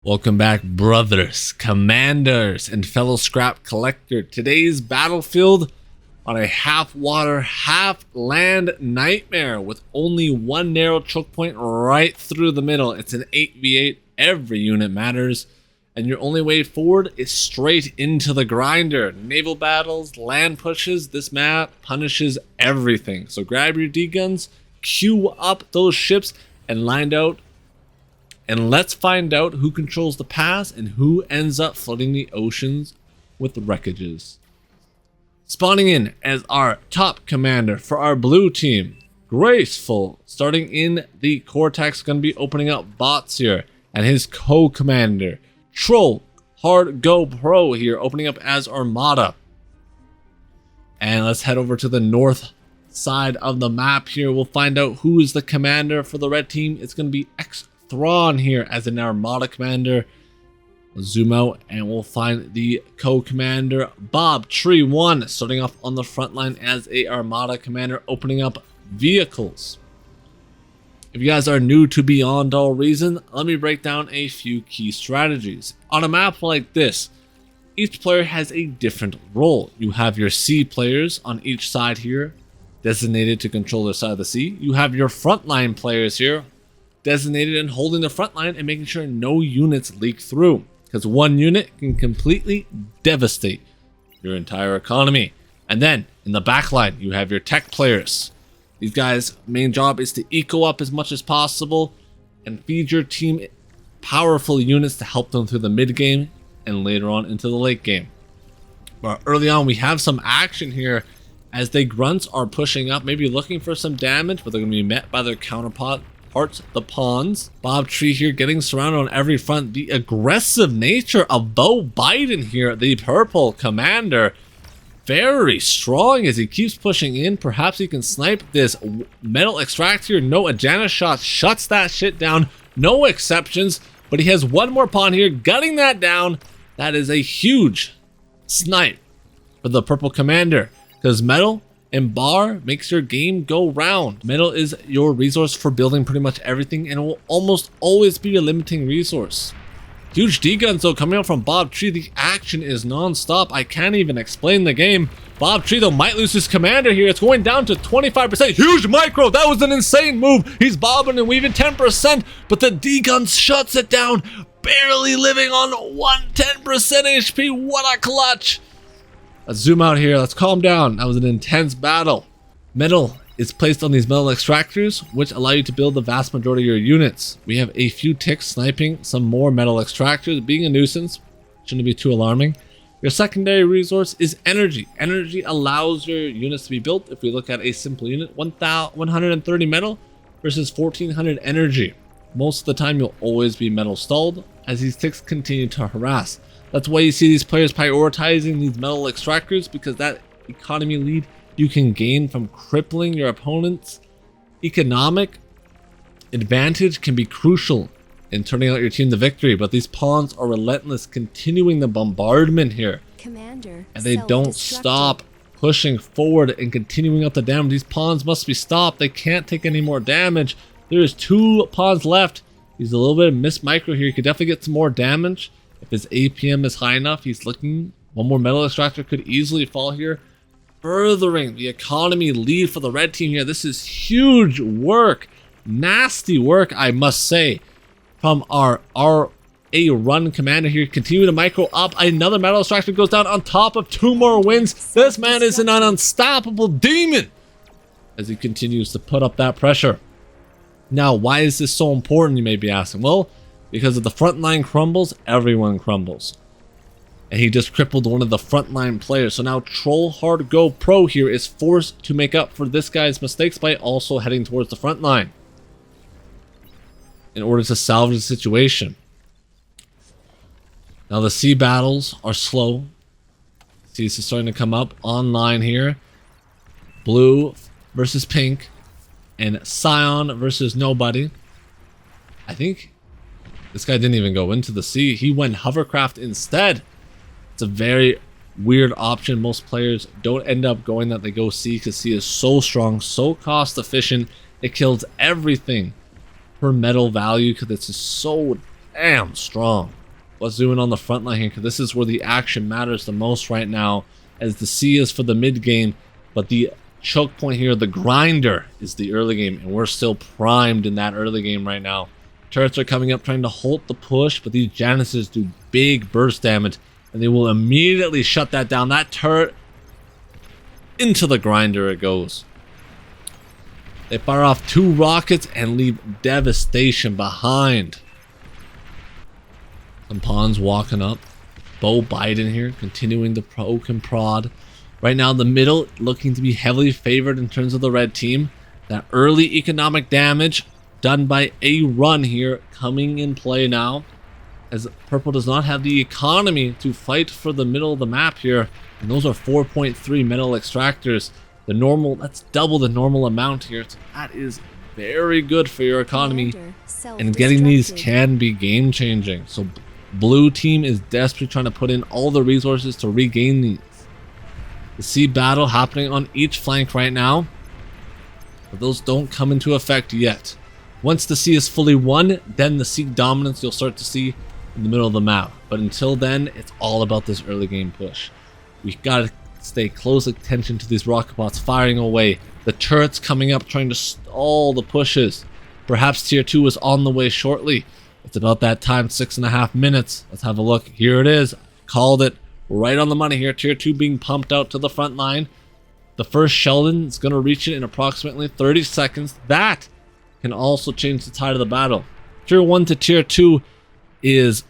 Welcome back, brothers, commanders, and fellow scrap collector. Today's battlefield on a half water, half land nightmare with only one narrow choke point right through the middle. It's an 8v8, every unit matters, and your only way forward is straight into the grinder. Naval battles, land pushes, this map punishes everything. So grab your D-guns, queue up those ships, and line out. And let's find out who controls the paths and who ends up flooding the oceans with wreckages. Spawning in as our top commander for our blue team, Graceful. Starting in the Cortex, going to be opening up bots here. And his co-commander, Troll Hard Go Pro here, opening up as Armada. And let's head over to the north side of the map here. We'll find out who is the commander for the red team. It's going to be Thrawn here as an Armada commander. We'll zoom out and we'll find the co-commander Bob Tree 1 starting off on the front line as a Armada commander, opening up vehicles. If you guys are new to Beyond All Reason, let me break down a few key strategies. On a map like this, each player has a different role. You have your sea players on each side here, designated to control their side of the sea. You have your frontline players here, designated and holding the front line and making sure no units leak through, because one unit can completely devastate your entire economy. And then in the back line, you have your tech players. These guys' main job is to eco up as much as possible and feed your team powerful units to help them through the mid game and later on into the late game. But early on, we have some action here as the grunts are pushing up, maybe looking for some damage, but they're going to be met by their counterparts, the pawns. Bob Tree here getting surrounded on every front. The aggressive nature of Bo Biden here, the purple commander, very strong as he keeps pushing in. Perhaps he can snipe this metal extract here. No, a Janus shot shuts that shit down. No exceptions, but he has one more pawn here, gutting that down. That is a huge snipe for the purple commander, because metal and bar makes your game go round. Metal is your resource for building pretty much everything, and it will almost always be a limiting resource. Huge D-guns though coming out from Bob Tree. The action is non-stop. I can't even explain the game. Bob Tree though might lose his commander here. It's going down to 25%. Huge micro. That was an insane move. He's bobbing and weaving 10%, but the D-gun shuts it down. Barely living on 110% HP. What a clutch. Let's zoom out here. Let's calm down. That was an intense battle. Metal is placed on these metal extractors, which allow you to build the vast majority of your units. We have a few ticks sniping some more metal extractors, being a nuisance. Shouldn't be too alarming. Your secondary resource is energy. Energy allows your units to be built. If we look at a simple unit, 130 metal versus 1400 energy. Most of the time, you'll always be metal stalled as these ticks continue to harass. That's why you see these players prioritizing these metal extractors, because that economy lead you can gain from crippling your opponent's economic advantage can be crucial in turning out your team to victory. But these pawns are relentless, continuing the bombardment here. Commander, and they don't stop pushing forward and continuing out the damage. These pawns must be stopped. They can't take any more damage. There's 2 pawns left. He's a little bit of missed micro here. He could definitely get some more damage. If his APM is high enough, he's looking. One more metal extractor could easily fall here, furthering the economy lead for the red team here. This is huge work. Nasty work, I must say, from our A run commander here. Continue to micro up. Another metal extractor goes down on top of 2 more wins. This man is an unstoppable demon as he continues to put up that pressure. Now, why is this so important, you may be asking? Well, because if the front line crumbles, everyone crumbles. And he just crippled one of the frontline players. So now Troll Hard Go Pro here is forced to make up for this guy's mistakes by also heading towards the front line in order to salvage the situation. Now the sea battles are slow. See, this is starting to come up online here. Blue versus pink and Scion versus nobody. I think this guy didn't even go into the sea. He went hovercraft instead. It's a very weird option. Most players don't end up going that. They go sea because sea is so strong, so cost efficient. It kills everything per metal value because it's just so damn strong. Let's zoom in on the front line here, because this is where the action matters the most right now, as the C is for the mid game, but the choke point here, the grinder, is the early game, and we're still primed in that early game right now. Turrets are coming up trying to halt the push, but these Januses do big burst damage, and they will immediately shut that down. That turret, into the grinder it goes. They fire off 2 rockets and leave devastation behind. Some pawns walking up. Bo Biden here, continuing the poke and prod. Right now, the middle looking to be heavily favored in terms of the red team. That early economic damage done by a run here coming in play now, as purple does not have the economy to fight for the middle of the map here. And those are 4.3 metal extractors. The normal, that's double the normal amount here. So that is very good for your economy. And getting these can be game changing. So blue team is desperately trying to put in all the resources to regain these. The sea battle happening on each flank right now, but those don't come into effect yet. Once the sea is fully won, then the sea dominance you'll start to see in the middle of the map. But until then, it's all about this early game push. We gotta stay close attention to these rocket bots firing away. The turrets coming up trying to stall the pushes. Perhaps tier 2 is on the way shortly. It's about that time, 6.5 minutes. Let's have a look. Here it is. Called it right on the money here. Tier 2 being pumped out to the front line. The first Sheldon is going to reach it in approximately 30 seconds. That can also change the tide of the battle. Tier 1 to tier 2 is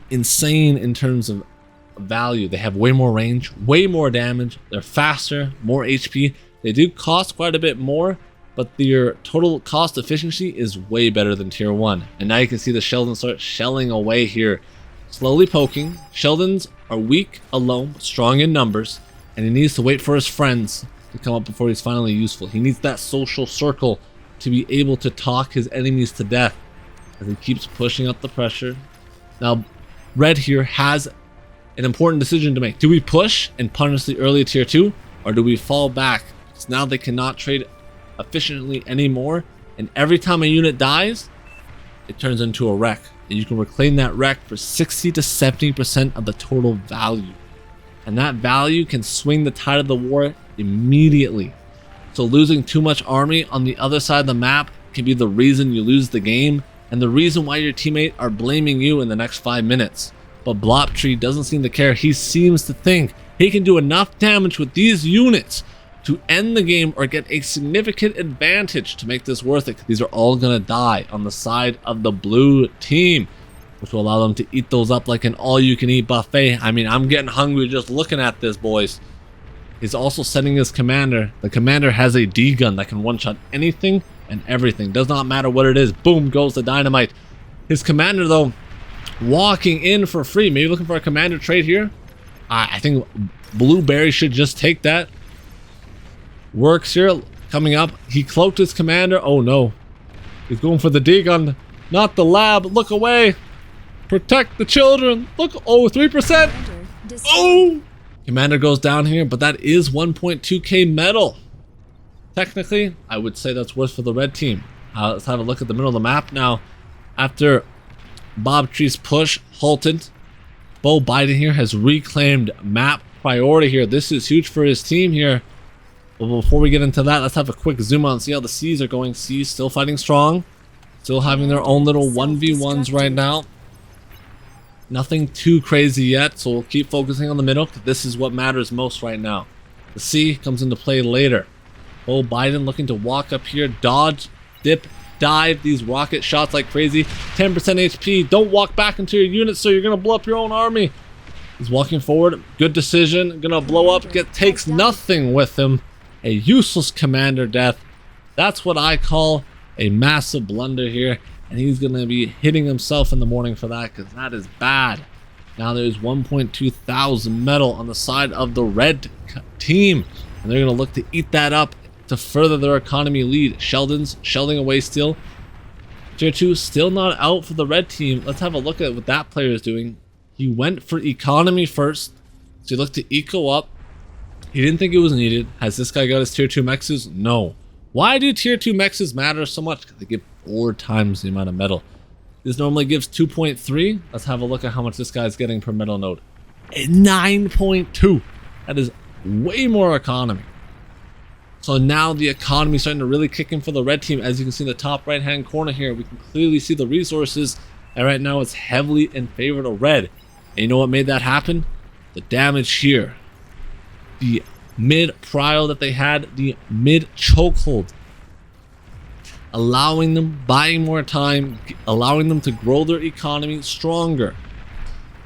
insane in terms of value. They have way more range, way more damage. They're faster, more HP. They do cost quite a bit more, but their total cost efficiency is way better than tier 1. And now you can see the Sheldon start shelling away here, slowly poking. Sheldons are weak alone, but strong in numbers, and he needs to wait for his friends to come up before he's finally useful. He needs that social circle to be able to talk his enemies to death as he keeps pushing up the pressure. Now, red here has an important decision to make. Do we push and punish the early tier 2, or do we fall back? Because now they cannot trade efficiently anymore, and every time a unit dies, it turns into a wreck, and you can reclaim that wreck for 60 to 70% of the total value, and that value can swing the tide of the war immediately. So losing too much army on the other side of the map can be the reason you lose the game, and the reason why your teammate are blaming you in the next 5 minutes. But Bloptree doesn't seem to care. He seems to think he can do enough damage with these units to end the game or get a significant advantage to make this worth it. These are all gonna die on the side of the blue team, which will allow them to eat those up like an all-you-can-eat buffet. I mean, I'm getting hungry just looking at this, boys. He's also sending his commander. The commander has a D-gun that can one-shot anything and everything. Does not matter what it is. Boom goes the dynamite. His commander, though, walking in for free. Maybe looking for a commander trade here. I think Blueberry should just take that. Works here. Coming up. He cloaked his commander. Oh no. He's going for the D-gun. Not the lab. Look away. Protect the children. Look. Oh, 3%. Oh. Commander goes down here, but that is 1.2k metal. Technically, I would say that's worth for the red team. Let's have a look at the middle of the map now. After Bobtree's push halted, Bo Biden here has reclaimed map priority here. This is huge for his team here. But before we get into that, let's have a quick zoom out and see how the C's are going. C's still fighting strong, still having their own little 1v1s right now. Nothing too crazy yet, so we'll keep focusing on the middle, because this is what matters most right now. The C comes into play later. Bo Biden looking to walk up here, dodge, dip, dive these rocket shots like crazy. 10% HP. Don't walk back into your unit, so you're gonna blow up your own army. He's walking forward. Good decision. Gonna blow up. Takes nothing with him. A useless commander death. That's what I call a massive blunder here. And he's gonna be hitting himself in the morning for that, because that is bad. Now there's 1.2 thousand metal on the side of the red team, and they're gonna look to eat that up to further their economy lead. Sheldon's shelling away still. Tier 2 still not out for the red team. Let's have a look at what that player is doing. He went for economy first, so he looked to eco up. He didn't think it was needed. Has this guy got his tier 2 mexes? No. Why do tier 2 mexes matter so much? Because they give 4 times the amount of metal. This normally gives 2.3. Let's have a look at how much this guy's getting per metal node. 9.2. That is way more economy. So now the economy is starting to really kick in for the red team. As you can see in the top right hand corner here, we can clearly see the resources. And right now it's heavily in favor of red. And you know what made that happen? The damage here. The mid prio that they had, the mid chokehold. Allowing them, buying more time, allowing them to grow their economy stronger.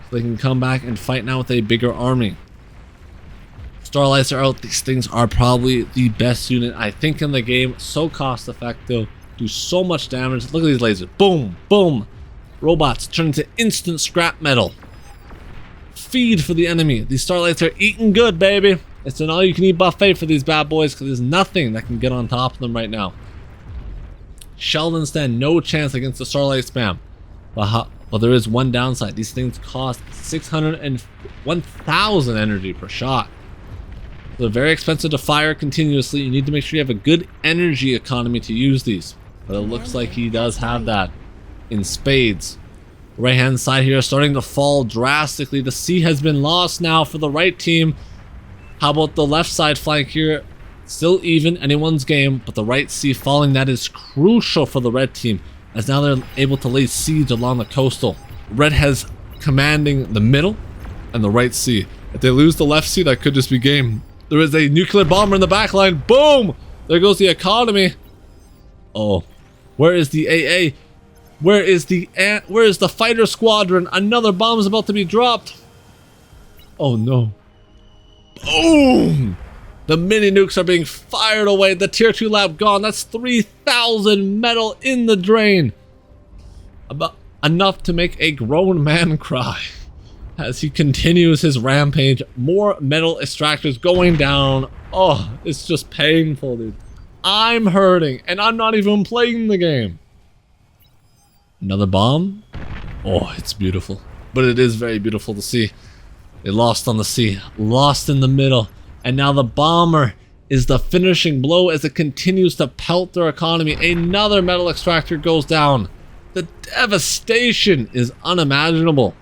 So they can come back and fight now with a bigger army. Starlights are out. These things are probably the best unit I think in the game. So cost effective. Do so much damage. Look at these lasers. Boom, boom. Robots turn into instant scrap metal. Feed for the enemy. These Starlights are eating good, baby. It's an all-you-can-eat buffet for these bad boys because there's nothing that can get on top of them right now. Sheldon stand no chance against the Starlight spam. But there is one downside. These things cost 600 and 1,000 energy per shot. They're very expensive to fire continuously. You need to make sure you have a good energy economy to use these. But it looks like he does have that in spades. Right hand side here is starting to fall drastically. The C has been lost now for the right team. How about the left side flank here? Still even, anyone's game, but the right C falling, that is crucial for the red team, as now they're able to lay siege along the coastal. Red has commanding the middle and the right C. If they lose the left C, that could just be game. There is a nuclear bomber in the back line. Boom! There goes the economy. Oh, where is the AA? Where is the fighter squadron? Another bomb is about to be dropped. Oh no. Boom! The mini nukes are being fired away. The tier 2 lab gone. That's 3,000 metal in the drain. About enough to make a grown man cry. As he continues his rampage, more metal extractors going down. Oh, it's just painful, dude. I'm hurting, and I'm not even playing the game. Another bomb? Oh, it's beautiful. But it is very beautiful to see. They lost on the sea, lost in the middle, and now the bomber is the finishing blow as it continues to pelt their economy. Another metal extractor goes down. The devastation is unimaginable.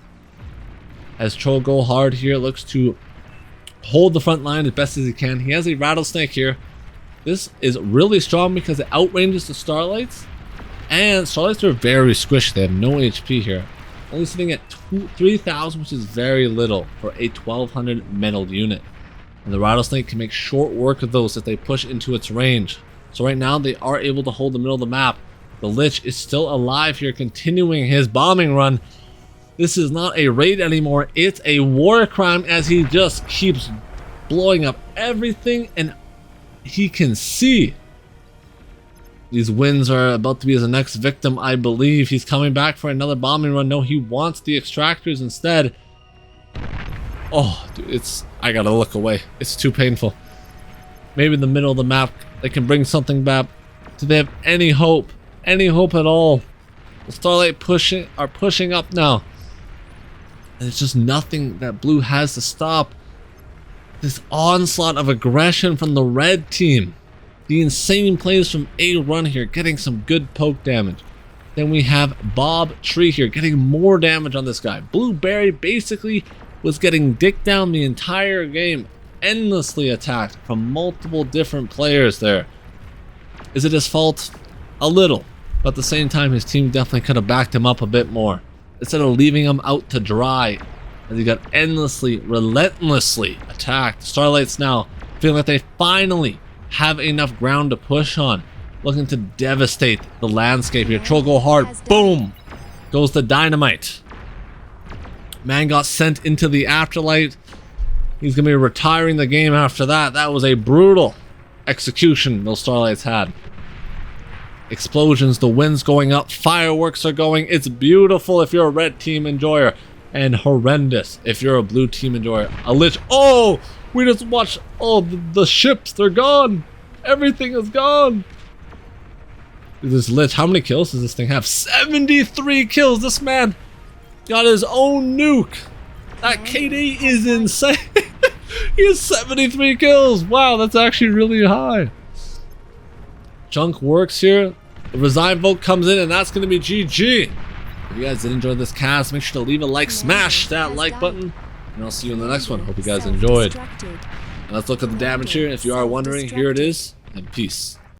As Troll Go Hard here looks to hold the front line as best as he can. He has a rattlesnake here. This is really strong because it outranges the Starlights. And Starlights are very squishy. They have no HP here. Only sitting at 3,000, which is very little for a 1,200 metal unit. And the rattlesnake can make short work of those if they push into its range. So right now they are able to hold the middle of the map. The Lich is still alive here, continuing his bombing run. This is not a raid anymore, it's a war crime as he just keeps blowing up everything and he can see. These winds are about to be his next victim, I believe. He's coming back for another bombing run. No, he wants the extractors instead. Oh, dude, I gotta look away. It's too painful. Maybe in the middle of the map, they can bring something back. Do they have any hope? Any hope at all? The Starlight are pushing up now. And it's just nothing that blue has to stop this onslaught of aggression from the red team. The insane plays from A run here, getting some good poke damage. Then we have Bob Tree here, getting more damage on this guy. Blueberry basically was getting dicked down the entire game, endlessly attacked from multiple different players there. Is it his fault? A little. But at the same time, his team definitely could have backed him up a bit more. Instead of leaving him out to dry, as he got endlessly, relentlessly attacked. Starlights now feeling like they finally have enough ground to push on. Looking to devastate the landscape here. Troll Go Hard. Boom! Goes the dynamite. Man got sent into the afterlife. He's going to be retiring the game after that. That was a brutal execution those Starlights had. Explosions, the wind's going up, fireworks are going. It's beautiful if you're a red team enjoyer, and horrendous if you're a blue team enjoyer. A Lich. Oh, we just watched. Oh, the ships, they're gone. Everything is gone. This Lich, how many kills does this thing have? 73 kills. This man got his own nuke. That KD is insane. He has 73 kills. Wow, that's actually really high. Junk works here. The resign vote comes in, and that's going to be GG. If you guys did enjoy this cast, make sure to leave a like, smash that like button, and I'll see you in the next one. Hope you guys enjoyed. And let's look at the damage here. If you are wondering, here it is, and peace.